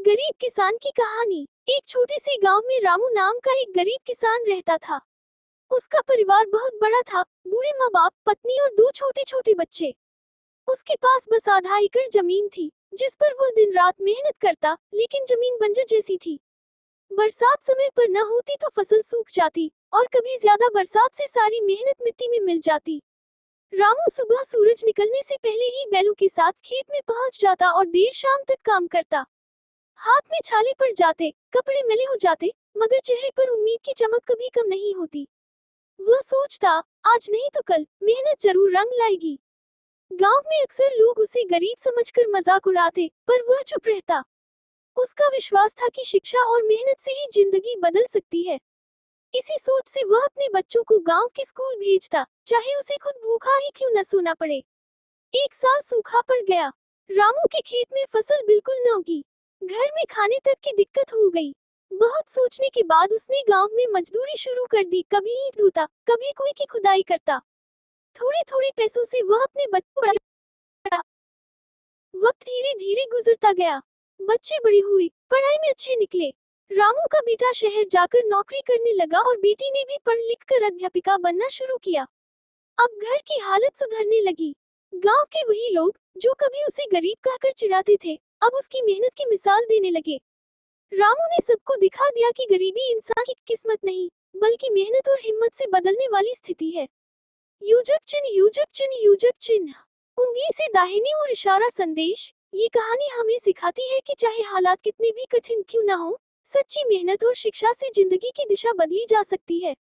गरीब किसान की कहानी। एक छोटे से गांव में रामू नाम का एक गरीब किसान रहता था। उसका परिवार बहुत बड़ा था, बूढ़े माँ बाप, पत्नी और दो छोटे छोटे बच्चे। उसके पास बस आधा एकड़ जमीन थी, जिस पर वो दिन रात मेहनत करता, लेकिन जमीन बंजर जैसी थी। बरसात समय पर न होती तो फसल सूख जाती, और कभी ज्यादा बरसात से सारी मेहनत मिट्टी में मिल जाती। रामू सुबह सूरज निकलने से पहले ही बैलों के साथ खेत में पहुंच जाता और देर शाम तक काम करता। हाथ में छाले पड़ जाते, कपड़े मैले हो जाते, मगर चेहरे पर उम्मीद की चमक कभी कम नहीं होती। वह सोचता, आज नहीं तो कल मेहनत जरूर रंग लाएगी। गांव में अक्सर लोग उसे गरीब समझकर मजाक उड़ाते, पर वह चुप रहता। उसका विश्वास था कि शिक्षा और मेहनत से ही जिंदगी बदल सकती है। इसी सोच से वह अपने बच्चों को गांव के स्कूल भेजता, चाहे उसे खुद भूखा ही क्यों न सोना पड़े। एक साल सूखा पड़ गया। रामू के खेत में फसल बिल्कुल न उगी। घर में खाने तक की दिक्कत हो गई। बहुत सोचने के बाद उसने गांव में मजदूरी शुरू कर दी, कभी ईंट ढोता, कभी कोई की खुदाई करता। थोड़े थोड़े पैसों से वह अपने बच्चों को पढ़ाता। वक्त धीरे धीरे गुजरता गया। बच्चे बड़े हुए, पढ़ाई में अच्छे निकले। रामू का बेटा शहर जाकर नौकरी करने लगा और बेटी ने भी पढ़ लिख कर अध्यापिका बनना शुरू किया। अब घर की हालत सुधरने लगी। गांव के वही लोग, जो कभी उसे गरीब कहकर चिढ़ाते थे, अब उसकी मेहनत की मिसाल देने लगे। रामू ने सबको दिखा दिया कि गरीबी इंसान की किस्मत नहीं, बल्कि मेहनत और हिम्मत से बदलने वाली स्थिति है। योजक चिन्ह, योजक चिन्ह, योजक चिन्ह। उंगली से दाहिनी ओर इशारा संदेश। ये कहानी हमें सिखाती है कि चाहे हालात कितने भी कठिन क्यों न हो, सच्ची मेहनत और शिक्षा से जिंदगी की दिशा बदली जा सकती है।